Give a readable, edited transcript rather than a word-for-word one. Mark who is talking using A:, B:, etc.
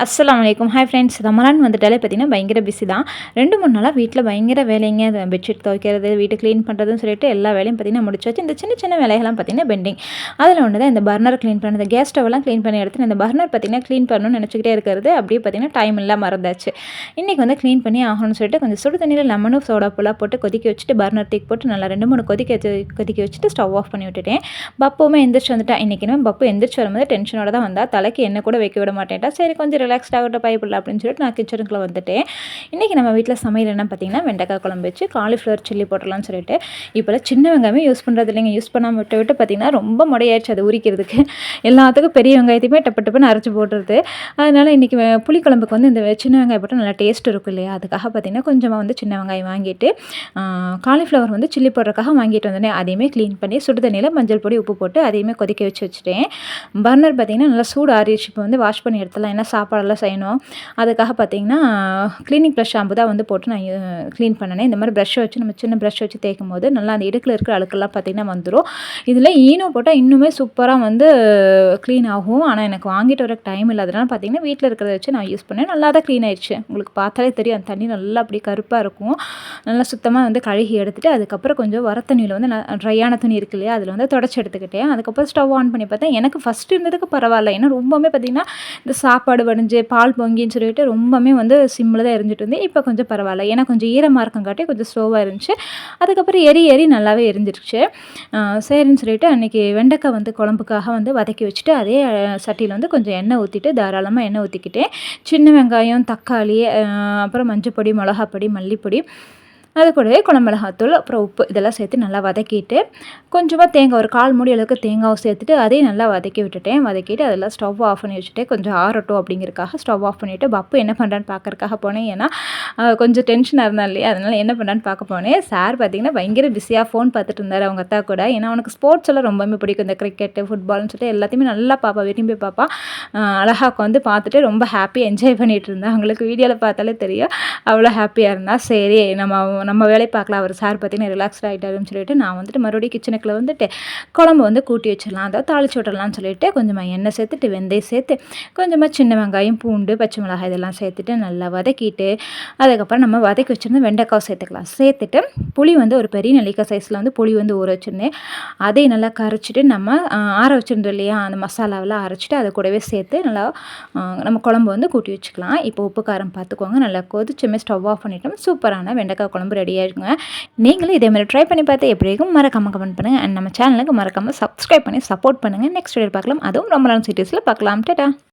A: அஸ்ஸலாமு அலைக்கும். Hi friends. Ramadan வந்துட்டாலே பார்த்தீங்கன்னா பயங்கர பிஸி தான். 2, 3 நாளாக வீட்டில் பயங்கர வேலைங்க. பெட்ஷீட் துவைக்கிறது, வீட்டை க்ளீன் பண்ணுறதுன்னு சொல்லிட்டு எல்லா வேலையும் பார்த்தீங்கன்னா முடிச்சாச்சு. இந்த சின்ன சின்ன வேலைகள்லாம் பார்த்தீங்கன்னா பெண்டிங். அதில் ஒன்று தான் இந்த பர்னர் க்ளீன் பண்ணது. கேஸ் ஸ்டவ்லாம் க்ளீன் பண்ணி எடுத்து இந்த பர்னர் பார்த்தீங்கன்னா க்ளீன் பண்ணணும்னு நினச்சிக்கிட்டே இருக்கிறது அப்படியே பார்த்தீங்கன்னா டைம் இல்லாமல் மறந்தாச்சு. இன்றைக்கி வந்து க்ளீன் பண்ணி ஆகணும்னு சொல்லிட்டு கொஞ்சம் சுடு தண்ணியில் லெமனும் சோடா புல்லாக போட்டு கொதிக்க வச்சுட்டு பர்னர் தூக்கி போட்டு நல்லா 2, 3 கொதிக்க வச்சுட்டு ஸ்டவ் ஆஃப் பண்ணி விட்டுட்டேன். பப்புமே எந்திரிச்சு வந்துட்டா. இன்றைக்கி பப்பு எந்திரிச்சு வரும்போது டென்ஷனோட தான் வந்தா. தலைக்கு என்ன கூட வைக்க விட மாட்டேன்ட்டா. சரி கொஞ்சம் ரிலாக்ஸ்ட் ஆகட்டும் பைப்பில் அப்படின்னு சொல்லிட்டு நான் கிச்சனுக்குள்ளே வந்துட்டேன். இன்றைக்கி நம்ம வீட்டில் சமையல் என்ன பார்த்தீங்கன்னா வெண்டைக்காய் குழம்பு வச்சு காலிஃப்ளவர் சில்லி போட்டுடலாம்னு சொல்லிட்டு இப்போலாம் சின்ன வெங்காயமே யூஸ் பண்ணுறது இல்லைங்க. யூஸ் பண்ணாமல் விட்டு பார்த்தீங்கன்னா ரொம்ப முடையாயிடுச்சு அது உரிக்கிறதுக்கு. எல்லாத்துக்கும் பெரிய வெங்காயத்தையுமே டப்பு டப்புன்னு அரைச்சி போட்டுருது. அதனால் இன்றைக்கி புளிக்குழம்புக்கு வந்து இந்த சின்ன வெங்காயம் போட்டால் நல்லா டேஸ்ட் இருக்கும் இல்லையா, அதுக்காக பார்த்தீங்கன்னா கொஞ்சமாக வந்து சின்ன வெங்காயம் வாங்கிட்டு காலிஃப்ளவர் வந்து சில்லி போடுறதுக்காக வாங்கிட்டு வந்தேன். அதையுமே க்ளீன் பண்ணி சுடு தண்ணியில் மஞ்சள் பொடி உப்பு போட்டு அதையுமே கொதிக்க வச்சுட்டேன். பர்னர் பார்த்தீங்கன்னா நல்லா சூடு ஆறிடுச்சு. இப்போ வந்து வாஷ் பண்ணி எடுத்துடலாம், ஏன்னா சாப்பாடெல்லாம் செய்யணும். அதுக்காக பார்த்தீங்கன்னா க்ளீனிங் ப்ளஸ் ஷாம்பு தான் வந்து போட்டு நான் க்ளீன் பண்ணேன். இந்த மாதிரி ப்ரஷ்ஷை வச்சு நம்ம சின்ன ப்ரஷ் வச்சு தேய்க்கும் போது நல்லா அந்த இடுக்கில் இருக்கிற அழுக்கெல்லாம் பார்த்திங்கன்னா வந்துடும். இதில் ஈனோ போட்டால் இன்னுமே சூப்பராக வந்து க்ளீன் ஆகும். ஆனால் எனக்கு வாங்கிட்டு வர டைம் இல்லாதனால பார்த்திங்கன்னா வீட்டில் இருக்கிறத வச்சு நான் யூஸ் பண்ணேன். நல்லா தான் க்ளீன் ஆயிடுச்சு. உங்களுக்கு பார்த்தாலே தெரியும் அந்த தண்ணி நல்லா அப்படி கருப்பாக இருக்கும். நல்லா சுத்தமாக வந்து கழுகி எடுத்துகிட்டு அதுக்கப்புறம் கொஞ்சம் வர தண்ணியில் வந்து ட்ரையான துணி இருக்கு இல்லையா, அதில் வந்து தொடச்சி எடுத்துக்கிட்டேன். அதுக்கப்புறம் ஸ்டவ் ஆன் பண்ணி பார்த்தேன். எனக்கு ஃபஸ்ட்டு இருந்ததுக்கு பரவாயில்ல. ஏன்னா ரொம்பவுமே பார்த்திங்கன்னா இந்த சாப்பாடு வடிஞ்சு பால் பொங்கின்னு சொல்லிட்டு ரொம்பவுமே வந்து சிம்மில் தான் எரிஞ்சிட்டு இருந்தேன். இப்போ கொஞ்சம் பரவாயில்ல. ஏன்னா கொஞ்சம் ஈரமாக இருக்கங்காட்டி கொஞ்சம் ஸ்லோவாக இருந்துச்சு. அதுக்கப்புறம் எரி நல்லாவே எரிஞ்சிருச்சு. சரின்னு சொல்லிட்டு அன்றைக்கி வெண்டைக்காய் வந்து குழம்புக்காக வந்து வதக்கி வச்சுட்டு அதே சட்டியில் வந்து கொஞ்சம் எண்ணெய் ஊற்றிட்டு தாராளமாக எண்ணெய் ஊற்றிக்கிட்டேன். சின்ன வெங்காயம், தக்காளி, அப்புறம் மஞ்சப்பொடி, மிளகாப்பொடி, மல்லிப்பொடி, அது கூடவே குழம்பு மிளகாத்தூள், அப்புறம் உப்பு இதெல்லாம் சேர்த்து நல்லா வதக்கிட்டு கொஞ்சமாக தேங்காய் ஒரு 1/4 மூடி அளவுக்கு தேங்காவை சேர்த்துட்டு அதையும் நல்லா வதக்கி விட்டுட்டேன். வதக்கிட்டு அதெல்லாம் ஸ்டவ் ஆஃப் பண்ணி வச்சுட்டு கொஞ்சம் ஆறட்டும் அப்படிங்கிறதுக்காக ஸ்டவ் ஆஃப் பண்ணிவிட்டு பப்பு என்ன பண்ணுறான்னு பார்க்கறக்காக போனேன். ஏன்னா கொஞ்சம் டென்ஷனாக இருந்தா இல்லையா, அதனால் என்ன பண்ணுறான்னு பார்க்க போனேன். சார் பார்த்திங்கன்னா பயங்கர பிஸியாக ஃபோன் பார்த்துட்டு இருந்தார் அவங்க அத்தா கூட. ஏன்னா அவனுக்கு ஸ்போர்ட்ஸ் எல்லாம் ரொம்பவே பிடிக்கும். இந்த கிரிக்கெட்டு, ஃபுட்பால்னு சொல்லிட்டு எல்லாத்தையுமே நல்லா விரும்பி பார்ப்பா. அழகாக வந்து பார்த்துட்டு ரொம்ப ஹாப்பியாக என்ஜாய் பண்ணிகிட்டு இருந்தா. அவங்களுக்கு வீடியோவில் பார்த்தாலே தெரியும் அவ்வளோ ஹாப்பியாக இருந்தா. சரி நம்ம வேலையை பார்க்கலாம், அவர் சார் பார்த்தீங்கன்னா ரிலாக்ஸ்ட் ஆகிட்டாருன்னு சொல்லிட்டு நான் வந்துட்டு மறுபடியும் கிச்சனுக்குள்ளே வந்துட்டு குழம்பு வந்து கூட்டி வச்சிடலாம், அதாவது தாளிச்சு விட்டுடலாம்னு சொல்லிட்டு கொஞ்சமாக எண்ணெய் சேர்த்துட்டு வெந்தயம் சேர்த்து கொஞ்சமாக சின்ன வெங்காயம், பூண்டு, பச்சை மிளகாய் இதெல்லாம் சேர்த்துட்டு நல்லா வதக்கிட்டு அதுக்கப்புறம் நம்ம வதக்கி வச்சுருந்து வெண்டைக்காய் சேர்த்துக்கலாம். சேர்த்துட்டு புளி வந்து ஒரு பெரிய நெல்லிக்காய் சைஸில் வந்து புளி வந்து ஊற வச்சுருந்தேன். அதையும் நல்லா கரைச்சிட்டு நம்ம ஆற வச்சுருந்தோம் இல்லையா, அந்த மசாலாவெல்லாம் அரைச்சிட்டு அதை கூடவே சேர்த்து நல்லா நம்ம குழம்பு வந்து கூட்டி வச்சுக்கலாம். இப்போ உப்பு காரம் பார்த்துக்கோங்க. நல்லா கொதிச்சுமே ஸ்டவ் ஆஃப் பண்ணிட்டோம். சூப்பரான வெண்டைக்காய் குழம்பு ரெடி ஆகிடுங்க. நீங்களும் இதே மாதிரி ட்ரை பண்ணி பார்த்து எப்படி இருக்கும் மறக்காமல் கமெண்ட் பண்ணுங்கள். அண்ட் நம்ம சேனலுக்கு மறக்காமல் சப்ஸ்கிரைப் பண்ணி சப்போர்ட் பண்ணுங்கள். நெக்ஸ்ட் வீடியோ பார்க்கலாம். அதுவும் ரமலான் சிட்டிஸில் பார்க்கலாம். டாடா.